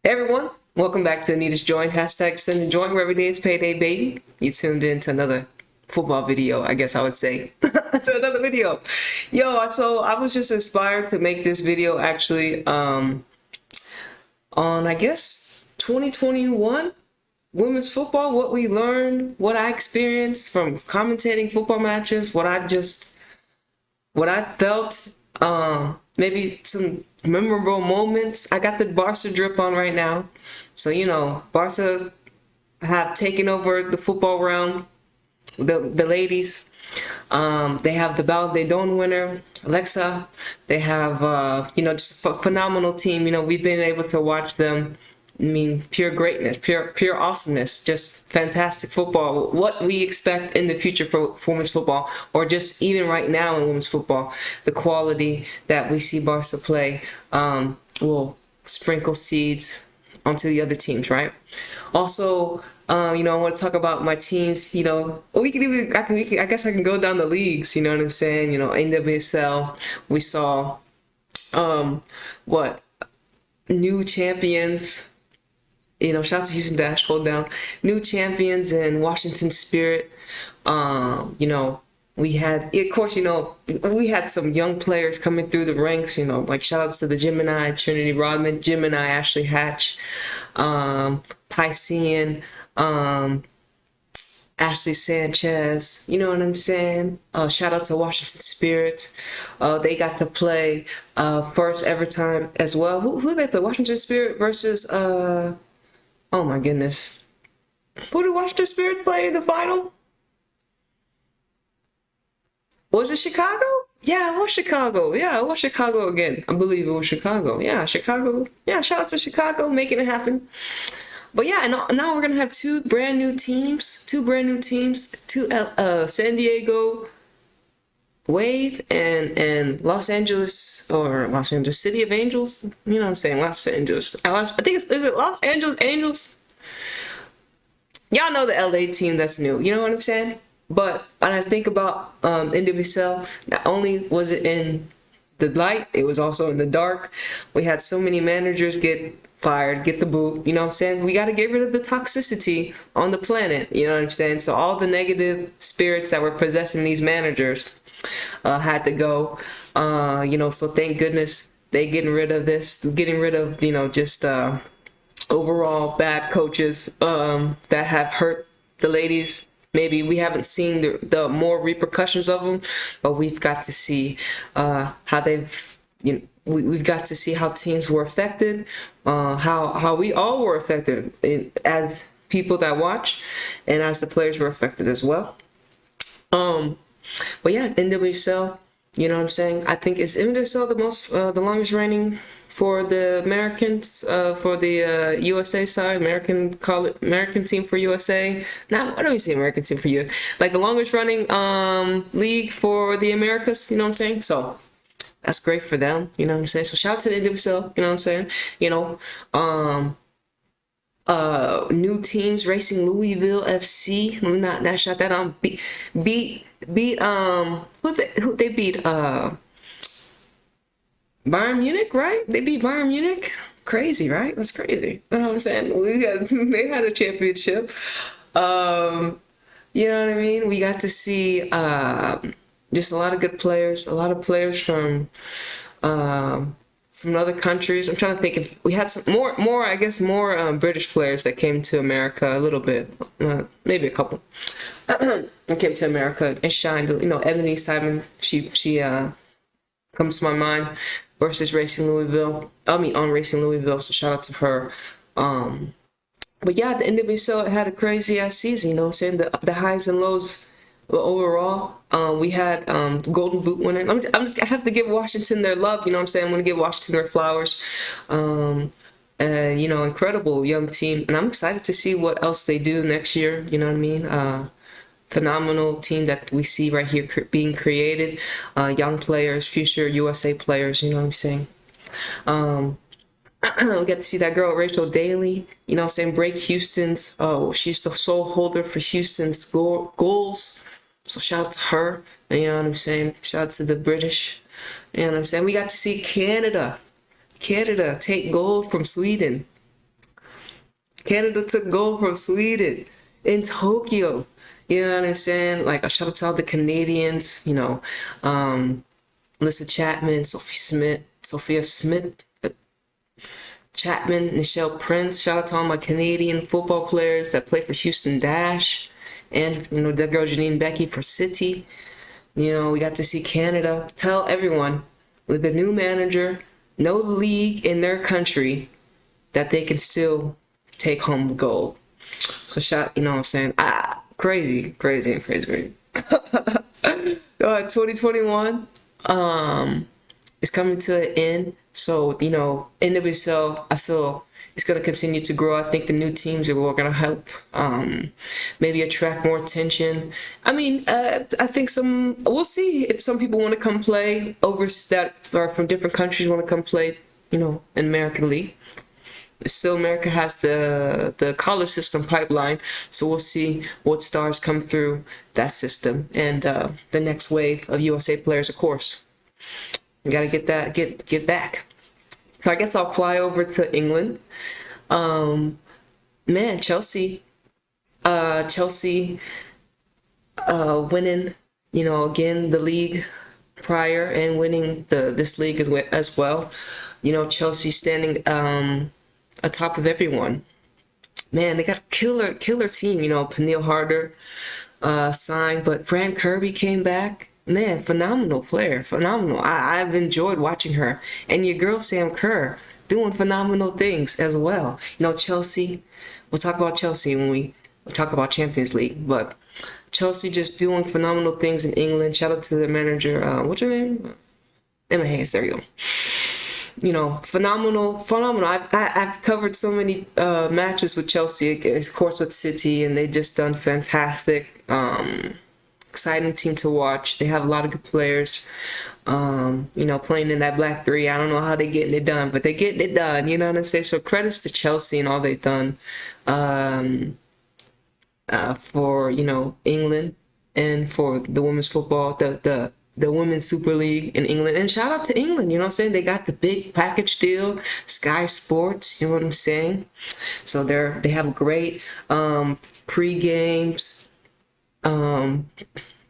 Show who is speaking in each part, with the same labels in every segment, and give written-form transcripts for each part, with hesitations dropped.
Speaker 1: Hey everyone, welcome back to Anita's Joint, hashtag Extendajoint, where every day is payday, baby. You tuned in to another football video, I guess I would say, to another video. So I was just inspired to make this video actually on, I guess, 2021 women's football, what we learned, what I experienced from commentating football matches, what I felt, maybe some memorable moments. I got the Barca drip on right now. So, Barca have taken over the football realm, the ladies. They have the Ballon winner, Alexa. They have, just a phenomenal team. We've been able to watch them. I mean, pure greatness, pure awesomeness, just fantastic football. What we expect in the future for women's football, or just even right now in women's football, the quality that we see Barca play will sprinkle seeds onto the other teams, right? Also, I want to talk about my teams. We can even, I guess I can go down the leagues. You know what I'm saying? NWSL, we saw, new champions. Shout out to Houston Dash, hold down. New champions in Washington Spirit. We had, of course, we had some young players coming through the ranks, like shout outs to the Gemini, Trinity Rodman, Gemini, Ashley Hatch, Piscean, Ashley Sanchez, you know what I'm saying? Shout out to Washington Spirit. They got to play first ever time as well. Who they play? Washington Spirit versus oh my goodness. Who did Washington Spirit play in the final? Was it Chicago? Yeah, it was Chicago. Yeah, it was Chicago again. I believe it was Chicago. Yeah, Chicago. Yeah, shout out to Chicago making it happen. But yeah, and now we're gonna have two brand new teams, two San Diego Wave and Los Angeles City of Angels. You know what I'm saying? Los Angeles. I think is it Los Angeles Angels? Y'all know the LA team that's new. You know what I'm saying? But when I think about NWSL, not only was it in the light, it was also in the dark. We had so many managers get fired, get the boot. You know what I'm saying? We got to get rid of the toxicity on the planet. You know what I'm saying? So all the negative spirits that were possessing these managers had to go. So thank goodness they getting rid of just overall bad coaches that have hurt the ladies. Maybe we haven't seen the more repercussions of them, but we've got to see how they've, we've got to see how teams were affected, how we all were affected as people that watch, and as the players were affected as well. But yeah, NWSL, you know what I'm saying? I think is NWSL the longest reigning for the Americans, for the USA side, American team for USA. Now, why don't we say American team for you? Like the longest running league for the Americas, you know what I'm saying? So that's great for them, you know what I'm saying? So shout out to the NWSL, you know what I'm saying? New teams, Racing Louisville FC. Let me not shout that on. Beat who they beat Bayern Munich, right? They beat Bayern Munich. Crazy, right? That's crazy. You know what I'm saying? They had a championship. You know what I mean? We got to see just a lot of good players, a lot of players from other countries. I'm trying to think if we had some more British players that came to America a little bit, maybe a couple. that came to America and shined. Ebony Simon, she comes to my mind versus Racing Louisville. On Racing Louisville, so shout out to her. But yeah, the NWSL had a crazy ass season. You know what I'm saying? The highs and lows. But overall, we had Golden Boot winner. I have to give Washington their love. You know what I'm saying? I'm going to give Washington their flowers. Incredible young team. And I'm excited to see what else they do next year. You know what I mean? Phenomenal team that we see right here being created. Young players, future USA players. You know what I'm saying? We get to see that girl, Rachel Daly, you know what I'm saying, break Houston's, she's the sole holder for Houston's goals. So shout out to her, you know what I'm saying? Shout out to the British, you know what I'm saying? We got to see Canada take gold from Sweden. Canada took gold from Sweden in Tokyo. You know what I'm saying? Like, a shout out to all the Canadians, Melissa Chapman, Sophia Smith, Chapman, Nichelle Prince. Shout out to all my Canadian football players that play for Houston Dash, and that girl Janine Becky for City. We got to see Canada. Tell everyone, with the new manager, no league in their country, that they can still take home gold. So what I'm saying? Crazy. 2021 is coming to an end. So, NWSL, I feel it's going to continue to grow. I think the new teams are going to help maybe attract more attention. I think we'll see if some people want to come play that are from different countries want to come play, in American League. Still, America has the college system pipeline, so we'll see what stars come through that system and the next wave of USA players, of course. We gotta get back. So I guess I'll fly over to England. Chelsea winning, again the league prior and winning this league as well. Chelsea standing atop of everyone. Man, they got a killer team. Pernille Harder signed, but Fran Kirby came back. Man, phenomenal player, phenomenal. I've enjoyed watching her. And your girl Sam Kerr doing phenomenal things as well. Chelsea, we'll talk about Chelsea when we'll talk about Champions League, but Chelsea just doing phenomenal things in England. Shout out to the manager, what's her name? Emma Hayes, there you go. Phenomenal. I've covered so many matches with Chelsea, of course with City, and they just done fantastic. Exciting team to watch. They have a lot of good players. Playing in that black three. I don't know how they're getting it done, but they're getting it done. You know what I'm saying? So credits to Chelsea and all they've done for England and for the women's football, the Women's Super League in England. And shout out to England, you know what I'm saying? They got the big package deal, Sky Sports, you know what I'm saying? So they have great pre-games,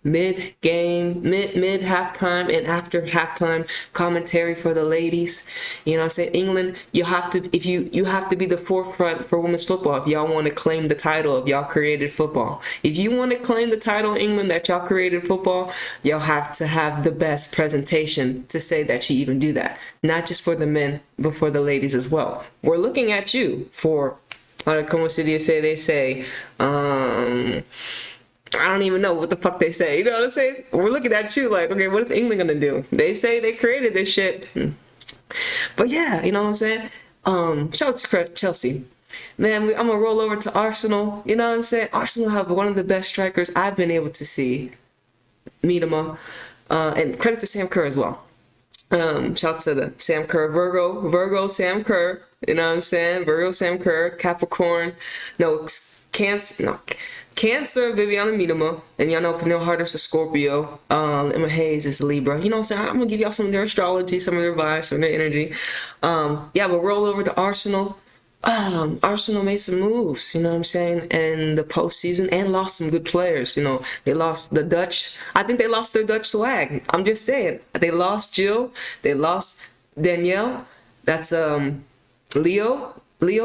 Speaker 1: mid-halftime and after halftime commentary for the ladies. You know what I'm saying? England, you have to be the forefront for women's football if y'all want to claim the title of y'all created football. If you want to claim the title in England that y'all created football, y'all have to have the best presentation to say that you even do that. Not just for the men, but for the ladies as well. We're looking at you for, como se dice, they say, I don't even know what the fuck they say. You know what I'm saying? We're looking at you like, okay, what is England gonna do? They say they created this shit. But yeah, you know what I'm saying? Shout out to Chelsea. Man, I'm gonna roll over to Arsenal. You know what I'm saying? Arsenal have one of the best strikers I've been able to see. Miedema. And credit to Sam Kerr as well. Shout out to the Sam Kerr, Virgo Sam Kerr. You know what I'm saying? Virgo Sam Kerr, Capricorn. Cancer, Viviana Miedema, and y'all know Pernille Harder's a Scorpio. Emma Hayes is a Libra. You know what I'm saying? I'm gonna give y'all some of their astrology, some of their vibes, some of their energy. We'll roll over to Arsenal. Arsenal made some moves, you know what I'm saying, in the postseason and lost some good players. They lost the Dutch. I think they lost their Dutch swag. I'm just saying. They lost Jill. They lost Danielle. That's Leo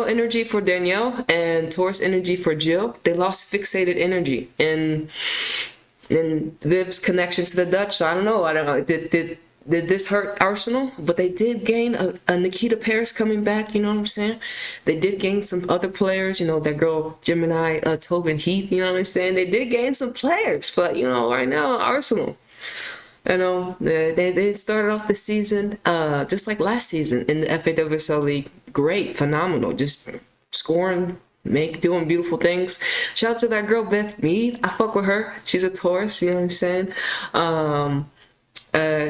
Speaker 1: energy for Danielle and Taurus energy for Jill. They lost fixated energy and Viv's connection to the Dutch. So I don't know. Did this hurt Arsenal? But they did gain a Nikita Paris coming back. You know what I'm saying? They did gain some other players. That girl Gemini, Tobin Heath. You know what I'm saying? They did gain some players, but right now Arsenal. They started off the season just like last season in the FAWSL League. Great, phenomenal, just scoring, doing beautiful things. Shout out to that girl Beth Mead. I fuck with her. She's a Taurus, you know what I'm saying?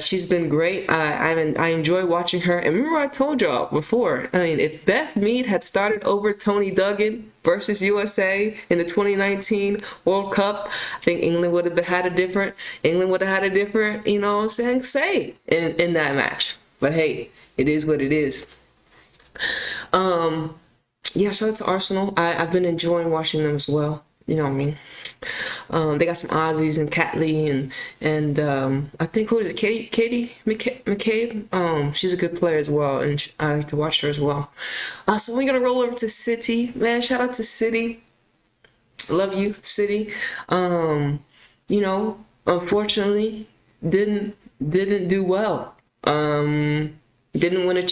Speaker 1: She's been great. I enjoy watching her. And remember I told y'all before, if Beth Mead had started over Tony Duggan versus USA in the 2019 World Cup, I think England would have had a different, you know what I'm saying, say in that match. But hey, it is what it is. Yeah, shout out to Arsenal. I've been enjoying watching them as well. You know what I mean? They got some Aussies and Catley and I think who is it? Katie McCabe. She's a good player as well, and I like to watch her as well. So we're gonna roll over to City, man. Shout out to City. Love you, City. Unfortunately, didn't do well. Didn't win the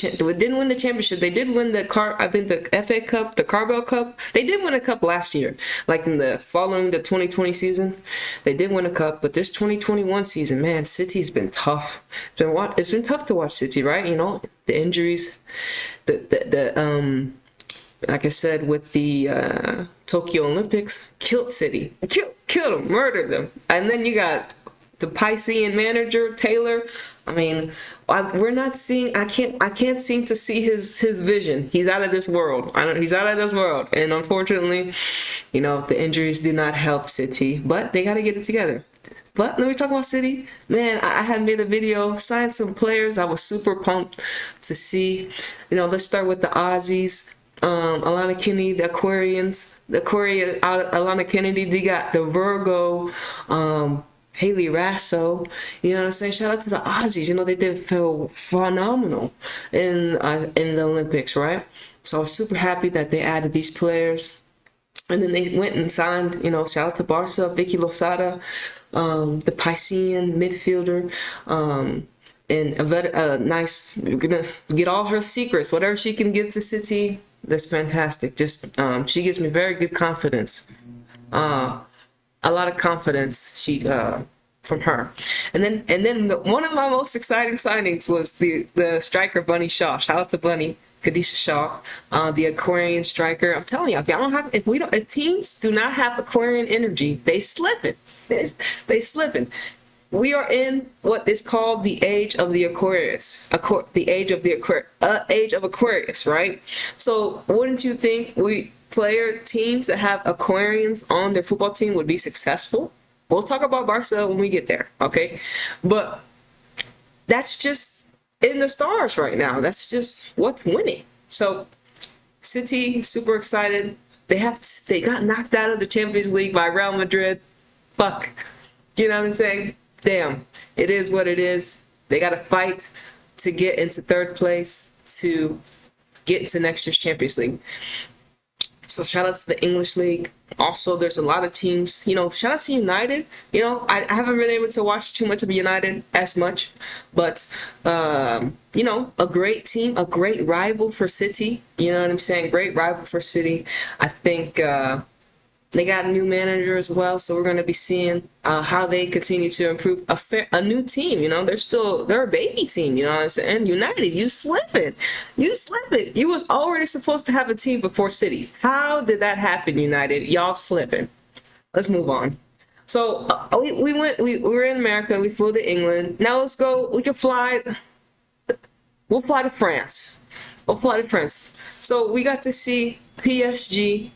Speaker 1: championship. They did win the FA Cup, the Carabao Cup. They did win a cup last year, like in the following the 2020 season. They did win a cup, but this 2021 season, man, City's been tough. It's been tough to watch City, right? The injuries, like I said, with the Tokyo Olympics, killed City, killed them, murdered them, and then you got the Piscean manager Taylor. I mean, we're not seeing. I can't seem to see his vision. He's out of this world. He's out of this world, and unfortunately, the injuries do not help City. But they got to get it together. But let me talk about City. Man, I had made a video, signed some players. I was super pumped to see. Let's start with the Aussies. Alana Kennedy, the Aquarians, Alana Kennedy. They got the Virgo. Haley Rasso, you know what I'm saying? Shout out to the Aussies. They did feel phenomenal in the Olympics, right? So I was super happy that they added these players. And then they went and signed, shout out to Barca, Vicky Losada, the Piscean midfielder, and nice, we're gonna get all her secrets, whatever she can give to City. That's fantastic. Just she gives me very good confidence. A lot of confidence from her, and then one of my most exciting signings was the striker Bunny Shaw. Shout out to Bunny, Khadisha Shaw, the Aquarian striker. I'm telling you, if teams do not have Aquarian energy, they slipping. They slipping. We are in what is called the age of the Aquarius, the age of Aquarius, right? So wouldn't you think teams that have Aquarians on their football team would be successful? We'll talk about Barca when we get there, okay? But that's just in the stars right now. That's just what's winning. So City, super excited. They got knocked out of the Champions League by Real Madrid. Fuck. You know what I'm saying? Damn. It is what it is. They got to fight to get into third place to get into next year's Champions League. So shout out to the English League. Also, there's a lot of teams. Shout out to United. I haven't been able to watch too much of United as much, but a great team, a great rival for City. You know what I'm saying? Great rival for City. I think they got a new manager as well, so we're going to be seeing how they continue to improve a new team. They're a baby team. You know what I'm saying? United, you slipping. You was already supposed to have a team before City. How did that happen, United? Y'all slipping. Let's move on. So we were in America. We flew to England. Now let's go. We'll fly to France. So we got to see PSG.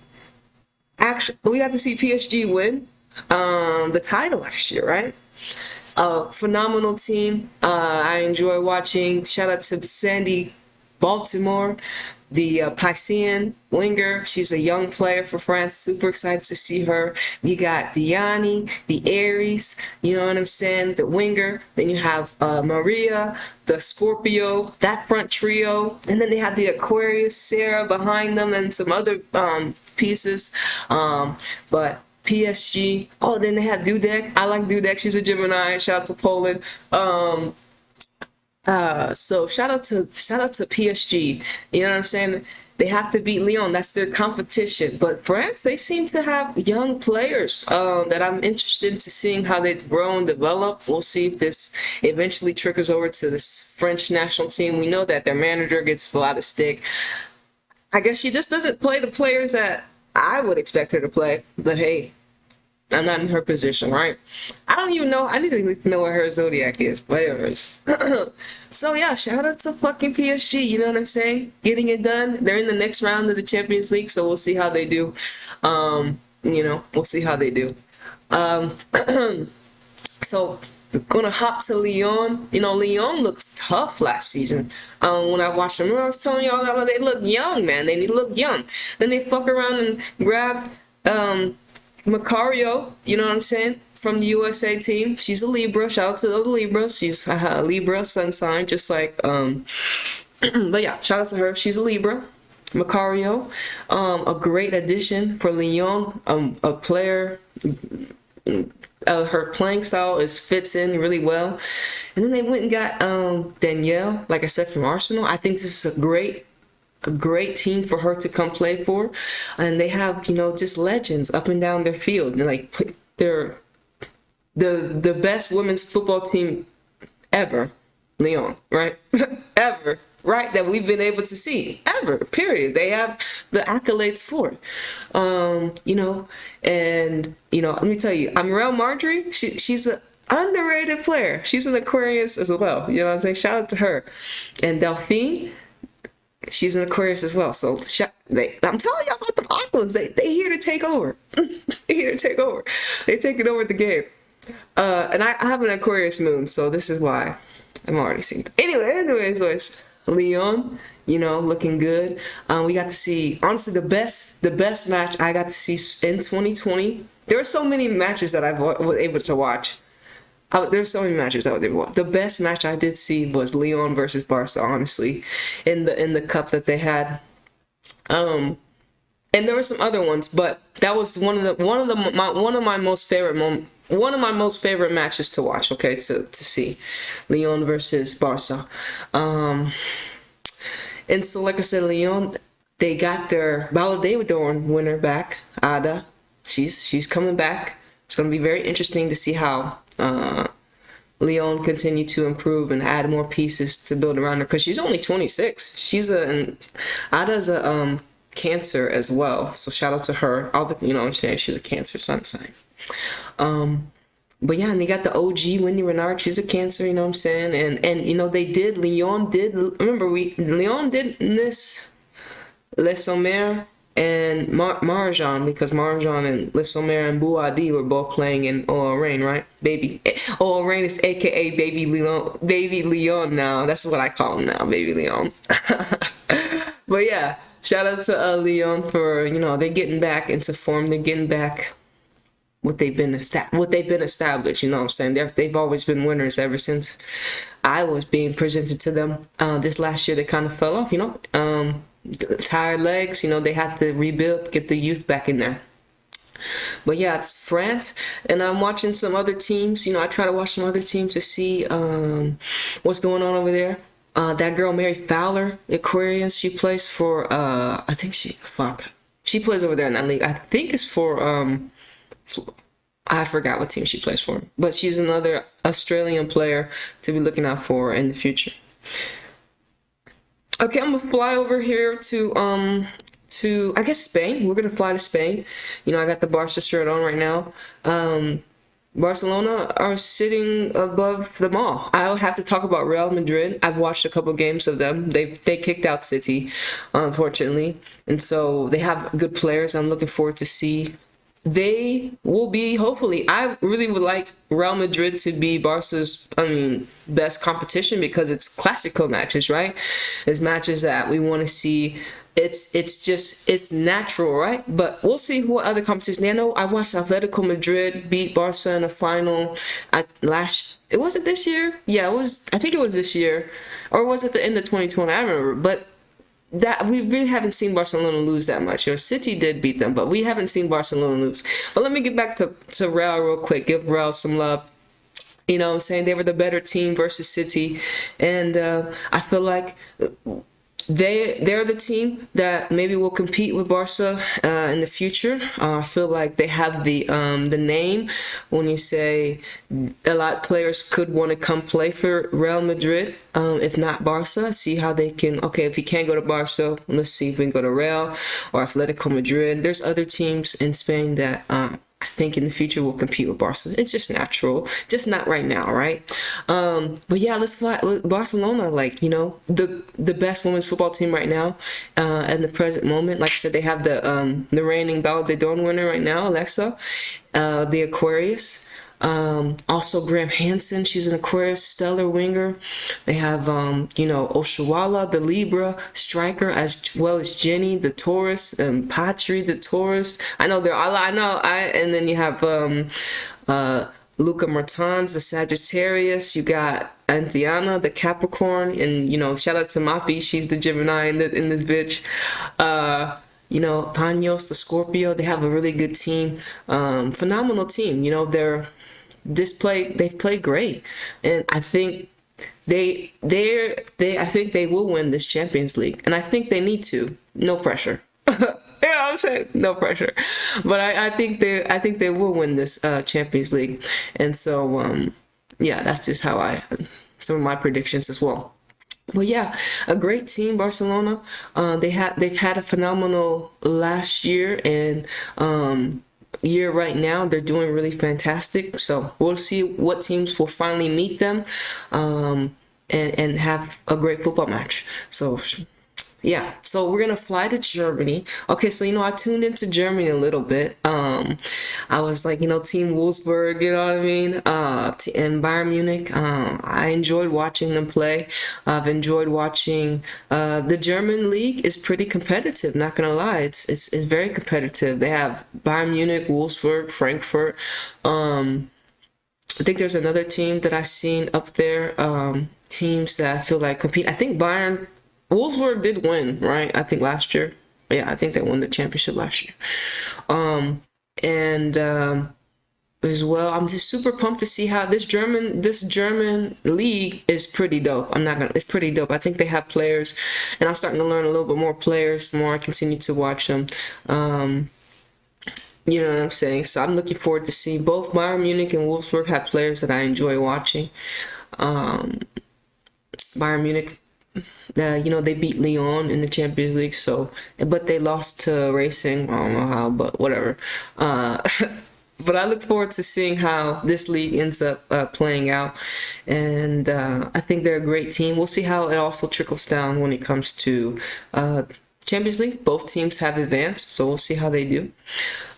Speaker 1: Actually, we got to see PSG win the title last year, right? Phenomenal team. I enjoy watching. Shout out to Sandy Baltimore, the Piscean winger. She's a young player for France. Super excited to see her. You got Diani, the Aries, you know what I'm saying, the winger. Then you have Maria, the Scorpio, that front trio. And then they have the Aquarius, Sarah behind them, and some other pieces. But PSG. Oh, then they have Dudek. I like Dudek. She's a Gemini. Shout out to Poland. So shout out to PSG. You know what I'm saying? They have to beat Lyon. That's their competition. But France, they seem to have young players that I'm interested to seeing how they've grown, develop. We'll see if this eventually trickles over to this French national team. We know that their manager gets a lot of stick. I guess she just doesn't play the players that I would expect her to play. But hey, I'm not in her position, right? I don't even know. I need to at least know what her zodiac is. Whatever. So yeah, shout out to fucking PSG. You know what I'm saying? Getting it done. They're in the next round of the Champions League, so we'll see how they do. We'll see how they do. So gonna hop to Lyon. Lyon looks tough last season. When I watched them, I was telling y'all that they look young, man. They look young. Then they fuck around and grab Macario, you know what I'm saying, from the USA team. She's a Libra. Shout out to the Libra. She's a Libra sun sign, just like but yeah, shout out to her. She's a Libra. Macario, a great addition for Lyon. A player. Her playing style fits in really well. And then they went and got Danielle, like I said, from Arsenal. I think this is a great team for her to come play for. And they have, just legends up and down their field. They're the best women's football team ever, Lyon, right? Ever. Right, that we've been able to see ever, period. They have the accolades for it. And let me tell you, Amirel Marjorie, she's an underrated player. She's an Aquarius as well. You know what I'm saying? Shout out to her. And Delphine, she's an Aquarius as well. So I'm telling y'all about the Aquas. They here to take over. They here to take over. They taking over the game. And I have an Aquarius moon, so this is why I'm already seeing. Anyways. Lyon, looking good. We got to see, honestly, the best match I got to see in 2020. There were so many matches that I was able to watch. There's so many matches I was able to watch. The best match I did see was Lyon versus Barca, honestly, in the cup that they had. And there were some other ones, but that was one of my most favorite matches to watch. Okay, to see Lyon versus Barca. And so, like I said, Lyon, they got their Paydae winner back, Ada. She's coming back. It's going to be very interesting to see how Lyon continue to improve and add more pieces to build around her, because she's only 26. Ada's a Cancer as well, so shout out to her. I'm saying, she's a Cancer sun sign. But yeah, and they got the OG Wendy Renard. She's a Cancer, you know what I'm saying? And Lyon did Miss Les Sommers and Marjan, because Marjan and Les Sommers and Bouadi were both playing in OL Reign, right? OL Reign is aka Baby Lyon now. That's what I call him now, Baby Lyon. But yeah, shout out to Lyon for, they're getting back into form. They're getting back what they've been established, you know what I'm saying? They've always been winners ever since I was being presented to them. This last year they kind of fell off, tired legs, they had to rebuild, get the youth back in there. But yeah, it's France, and I'm watching some other teams. I try to watch some other teams to see what's going on over there. That girl Mary Fowler, Aquarius, she plays for she plays over there in that league. I think it's for I forgot what team she plays for, but she's another Australian player to be looking out for in the future. Okay, I'm gonna fly over here to I guess Spain. We're gonna fly to Spain. I got the Barca shirt on right now. Barcelona are sitting above them all. I'll have to talk about Real Madrid. I've watched a couple games of them. They kicked out City, unfortunately, and so they have good players. I'm looking forward to see. They will be, hopefully, I really would like Real Madrid to be Barca's, best competition, because it's Clasico matches, right? It's matches that we want to see. It's natural, right? But we'll see what other competitions. I watched Atletico Madrid beat Barca in a final. Was it this year? Yeah, I think it was this year. Or was it the end of 2020? I remember. But that we really haven't seen Barcelona lose that much. City did beat them, but we haven't seen Barcelona lose. But let me get back to Real real quick. Give Real some love. I'm saying they were the better team versus City, and I feel like they're the team that maybe will compete with Barca in the future. I feel like they have the name. When you say a lot of players could want to come play for Real Madrid, if not Barca, see how they can. Okay, if you can't go to Barca, let's see if we can go to Real or Atletico Madrid. There's other teams in Spain that I think in the future will compete with Barcelona. It's just natural, just not right now, right? But yeah, let's fly Barcelona, the best women's football team right now, at the present moment. Like I said, they have the reigning Ballon d'Or winner right now, Alexa, the Aquarius. Also Graham Hansen, she's an Aquarius, stellar winger. They have, Oshawala, the Libra striker, as well as Jenny, the Taurus, and Patri, the Taurus. I know and then you have, Luca Martins, the Sagittarius. You got Antiana, the Capricorn, and shout out to Mapi, she's the Gemini in this bitch. Panos, the Scorpio. They have a really good team, phenomenal team. They've played great, and I think I think they will win this Champions League, and I think they need to. No pressure. I'm saying? No pressure. But I think they will win this Champions League. And so that's just some of my predictions as well. But yeah, a great team, Barcelona. They've had a phenomenal last year and year right now. They're doing really fantastic. So we'll see what teams will finally meet them and have a great football match. So yeah, so we're gonna fly to Germany. Okay, so I tuned into Germany a little bit. I was like, Team Wolfsburg, you know what I mean? And Bayern Munich. I enjoyed watching them play. I've enjoyed watching. The German league is pretty competitive. Not gonna lie, it's very competitive. They have Bayern Munich, Wolfsburg, Frankfurt. I think there's another team that I've seen up there. Teams that I feel like compete. I think Wolfsburg did win, right? I think last year. Yeah, I think they won the championship last year. As well, I'm just super pumped to see how this German league is pretty dope. It's pretty dope. I think they have players, and I'm starting to learn a little bit more players the more I continue to watch them. You know what I'm saying? So I'm looking forward to seeing both Bayern Munich and Wolfsburg have players that I enjoy watching. Bayern Munich, they beat Lyon in the Champions League, but they lost to Racing. I don't know how, but whatever. But I look forward to seeing how this league ends up playing out, and I think they're a great team. We'll see how it also trickles down when it comes to Champions League. Both teams have advanced, so we'll see how they do.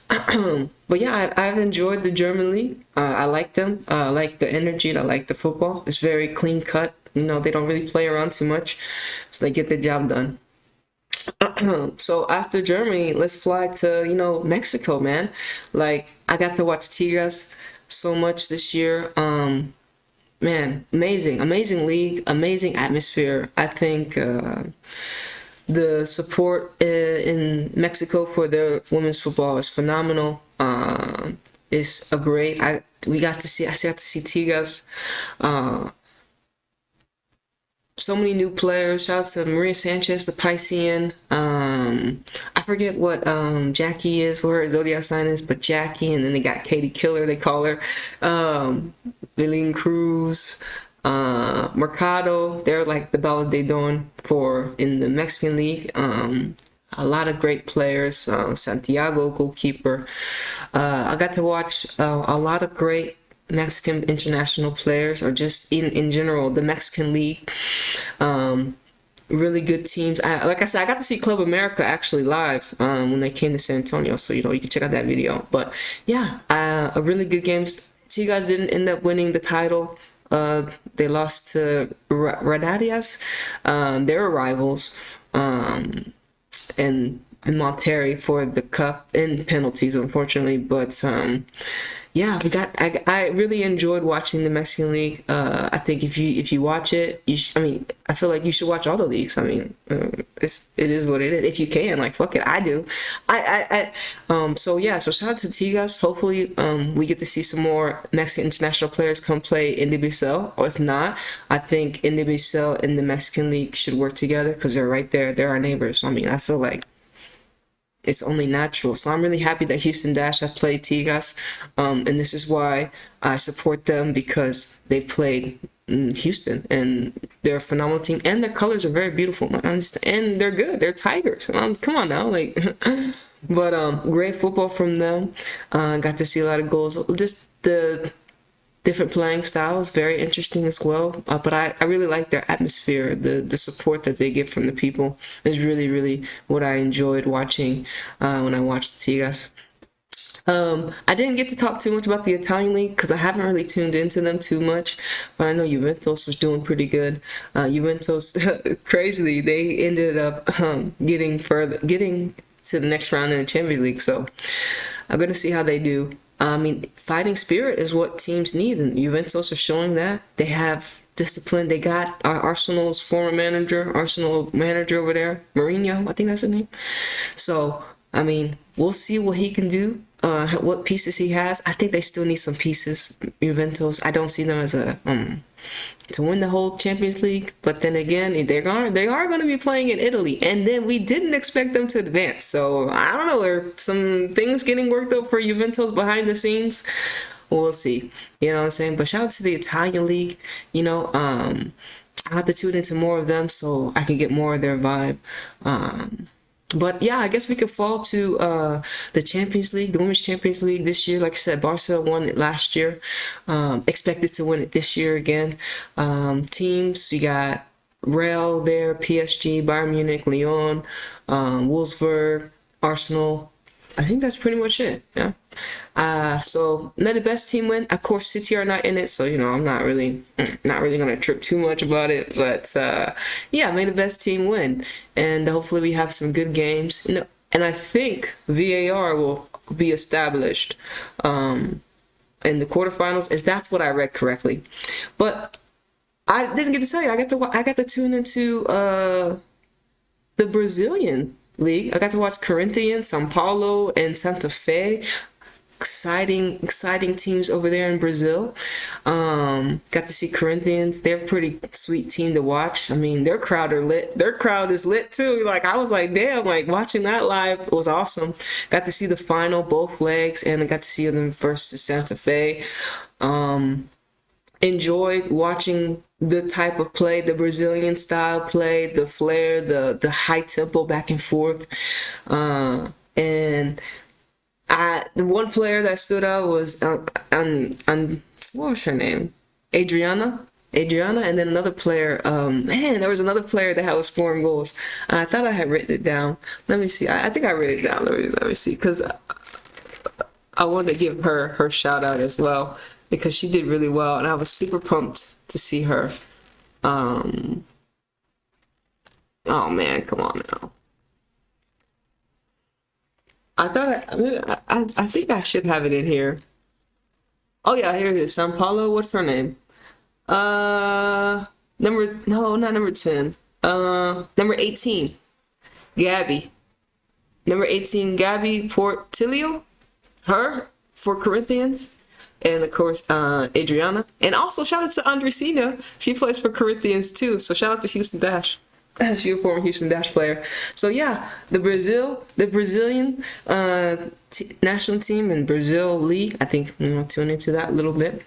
Speaker 1: But yeah, I've enjoyed the German league. I like them. I like the energy, and I like the football. It's very clean cut. They don't really play around too much, so they get the job done. So after Germany, let's fly to, Mexico, man. Like, I got to watch Tigres so much this year. Man, amazing league, amazing atmosphere. I think the support in Mexico for their women's football is phenomenal. It's a great. I got to see Tigres. So many new players. Shout out to Maria Sanchez, the Piscean. I forget what Jackie is, what her zodiac sign is, but Jackie, and then they got Katie Killer, they call her. Billeen Cruz, Mercado, they're like the Baladidon in the Mexican League. A lot of great players. Santiago, goalkeeper. I got to watch a lot of great Mexican international players, or just in general, the Mexican League. Really good teams. Like I said, I got to see Club America actually live when they came to San Antonio, so you can check out that video. But yeah, a really good games. Tigres didn't end up winning the title. They lost to Radadias. They were rivals, and in Monterrey for the cup and penalties, unfortunately. But yeah, I really enjoyed watching the Mexican League. I think if you watch it, I feel like you should watch all the leagues. It is what it is. If you can, like, fuck it, I do. So shout out to Tigres. Hopefully, we get to see some more Mexican international players come play in NWSL. Or if not, I think NWSL and the Mexican League should work together because they're right there. They're our neighbors. I feel like it's only natural. So I'm really happy that Houston Dash have played Tigres. And this is why I support them, because they've played Houston and they're a phenomenal team, and their colors are very beautiful. And they're good. They're Tigers. Come on now. But great football from them. Got to see a lot of goals. Just the different playing styles, very interesting as well. But I really like their atmosphere. The support that they get from the people is really, really what I enjoyed watching when I watched the Tigres. I didn't get to talk too much about the Italian league because I haven't really tuned into them too much, but I know Juventus was doing pretty good. Juventus, crazily, they ended up getting to the next round in the Champions League. So I'm gonna see how they do. I mean, fighting spirit is what teams need, and Juventus are showing that. They have discipline. They got Arsenal manager over there, Mourinho, I think that's his name. So, I mean, we'll see what he can do, what pieces he has. I think they still need some pieces, Juventus. I don't see them as to win the whole Champions League, but then again, they are going to be playing in Italy, and then we didn't expect them to advance. So I don't know, are some things getting worked up for Juventus behind the scenes? We'll see. You know what I'm saying? But shout out to the Italian league. You know, I have to tune into more of them so I can get more of their vibe. But yeah, I guess we could fall to the Champions League, the Women's Champions League this year. Like I said, Barca won it last year. Expected to win it this year again. Teams, you got Real there, PSG, Bayern Munich, Lyon, Wolfsburg, Arsenal. I think that's pretty much it. Yeah. So may the best team win. Of course, City are not in it, so you know I'm not really gonna trip too much about it. But yeah, may the best team win, and hopefully we have some good games. You know, and I think VAR will be established in the quarterfinals, if that's what I read correctly. But I didn't get to tell you. I got to tune into the Brazilian league. I got to watch Corinthians, São Paulo, and Santa Fe. Exciting teams over there in Brazil. Got to see Corinthians. They're a pretty sweet team to watch. I mean, their crowd are lit. Their crowd is lit too. Like I was like, damn, like watching that live was awesome. Got to see the final, both legs, and I got to see them versus Santa Fe. Enjoyed watching the type of play, the Brazilian style play, the flair, the high tempo back and forth. And the one player that stood out was what was her name? Adriana, and then another player. There was another player that was scoring goals. I thought I had written it down. Let me see. I think I wrote it down. Let me see, because I wanted to give her shout out as well because she did really well, and I was super pumped to see her. Oh man, come on now. I think I should have it in here. Oh yeah, here it is. São Paulo. What's her name? Not number 10. Number 18. Gabby. Number 18, Gabby Portillo. Her for Corinthians. And of course, Adriana. And also shout out to Andresina. She plays for Corinthians too. So shout out to Houston Dash. She's a former Houston Dash player. So yeah, the Brazilian national team and Brazil league. I think tune into that a little bit.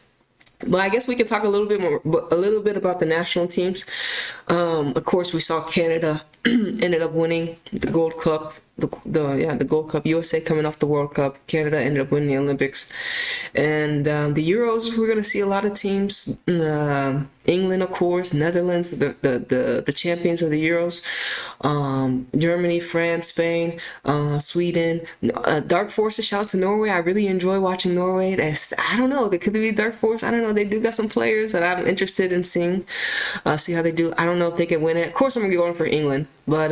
Speaker 1: But I guess we could talk a little bit about the national teams. Of course, we saw Canada ended up winning the Gold Cup. The Gold Cup. USA coming off the World Cup. Canada ended up winning the Olympics. And the Euros, we're gonna see a lot of teams. England, of course, Netherlands, the champions of the Euros. Germany, France, Spain, Sweden. Dark Forces, shout out to Norway. I really enjoy watching Norway. I don't know, they could be Dark Force. I don't know. They do got some players that I'm interested in seeing. See how they do. I don't know if they can win it. Of course, I'm gonna be going for England. But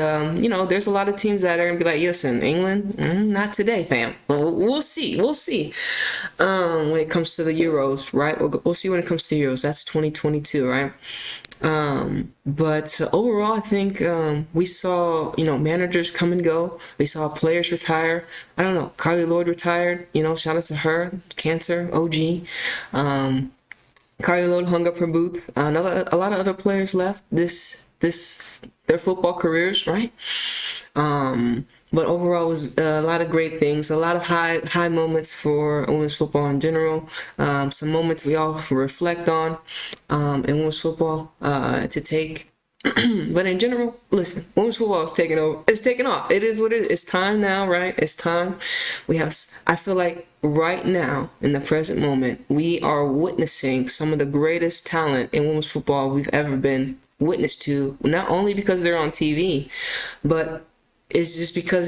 Speaker 1: there's a lot of teams that are gonna be like, listen, England, not today, fam. We'll see. When it comes to the Euros, right? We'll see when it comes to Euros. That's 2022, right? But overall, I think we saw, managers come and go. We saw players retire. I don't know. Carly Lloyd retired. Shout out to her. Cancer, OG. Carly Lloyd hung up her boots. A lot of other players left their football careers, right? But overall, it was a lot of great things, a lot of high moments for women's football in general. Some moments we all reflect on in women's football to take. But in general, listen, women's football is taking over. It's taking off. It is what it is. It's time now, right? It's time. I feel like right now, in the present moment, we are witnessing some of the greatest talent in women's football we've ever been witness to, not only because they're on TV, but is just because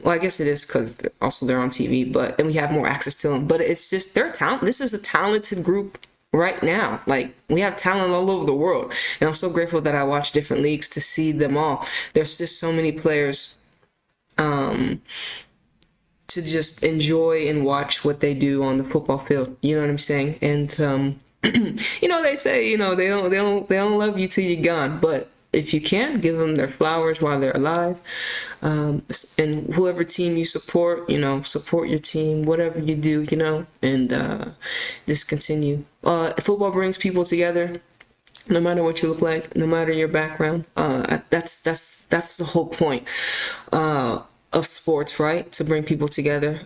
Speaker 1: well, I guess it is because also they're on TV, and we have more access to them, but it's just their talent. This is a talented group right now. Like, we have talent all over the world, and I'm so grateful that I watch different leagues to see them all. There's just so many players to just enjoy and watch what they do on the football field. You know what I'm saying? And they say, they don't love you till you're gone, but if you can, give them their flowers while they're alive. And whoever team you support, support your team, whatever you do, and just continue. Football brings people together, no matter what you look like, no matter your background. That's the whole point of sports, right? To bring people together.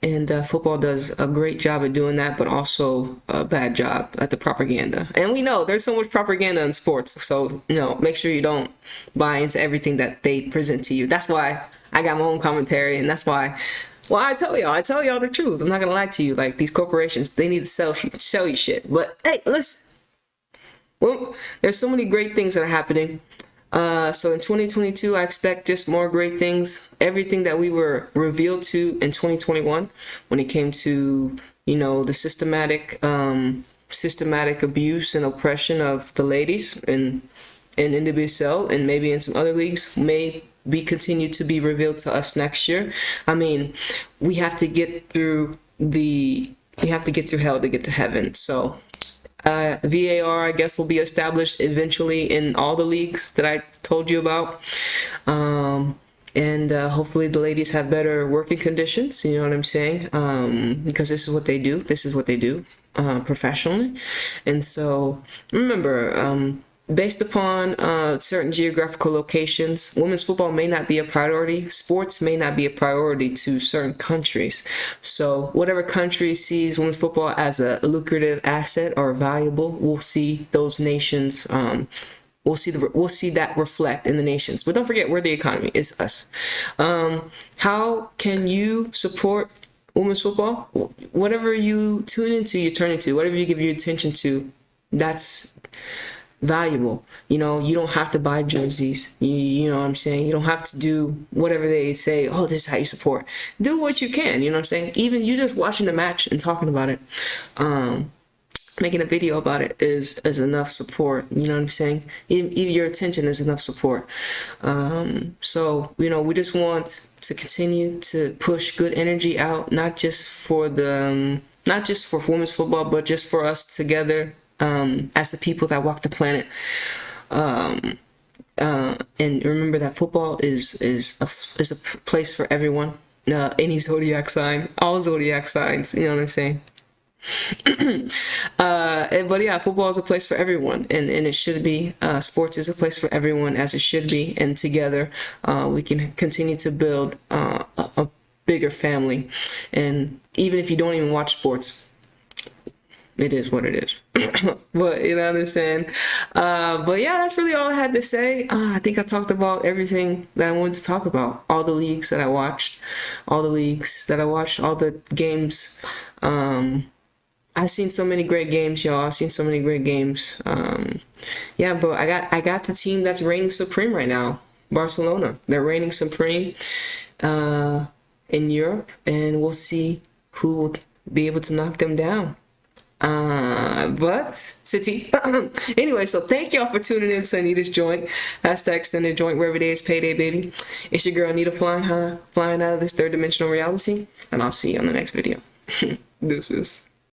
Speaker 1: And football does a great job at doing that, but also a bad job at the propaganda. And we know there's so much propaganda in sports, so make sure you don't buy into everything that they present to you. That's why I got my own commentary, and that's why. Well, I tell y'all the truth. I'm not gonna lie to you. Like, these corporations, they need to sell you shit. But hey, listen. Well, there's so many great things that are happening. So in 2022, I expect just more great things. Everything that we were revealed to in 2021, when it came to, the systematic abuse and oppression of the ladies in NWSL and maybe in some other leagues, may be continued to be revealed to us next year. I mean, we have to get through hell to get to heaven. So VAR, I guess, will be established eventually in all the leagues that I told you about. And hopefully the ladies have better working conditions, you know what I'm saying? Because this is what they do professionally. And so remember, based upon certain geographical locations, women's football may not be a priority. Sports may not be a priority to certain countries. So whatever country sees women's football as a lucrative asset or valuable, we'll see those nations. We'll see that reflect in the nations. But don't forget, we're the economy. It's us. How can you support women's football? Whatever you tune into, you turn into. Whatever you give your attention to, that's valuable. You don't have to buy jerseys. You know what I'm saying? You don't have to do whatever they say, oh, this is how you support. Do what you can, you know what I'm saying? Even you just watching the match and talking about it, making a video about it is enough support, you know what I'm saying? Even your attention is enough support. So, we just want to continue to push good energy out, not just for women's football, but just for us together, as the people that walk the planet. And remember that football is a place for everyone. Any zodiac sign, all zodiac signs, you know what I'm saying? But yeah, football is a place for everyone, and it should be. Sports is a place for everyone, as it should be, and together we can continue to build a bigger family. And even if you don't even watch sports, it is what it is. But you know what I'm saying? But yeah, that's really all I had to say. I think I talked about everything that I wanted to talk about. All the leagues that I watched, all the games. I've seen so many great games, y'all. Yeah, but I got the team that's reigning supreme right now, Barcelona. They're reigning supreme in Europe, and we'll see who will be able to knock them down. But City. Anyway, so thank y'all for tuning in to Anita's Joint. #Extendajoint, where every day is payday, baby. It's your girl Anita flying out of this third dimensional reality, and I'll see you on the next video. Deuces.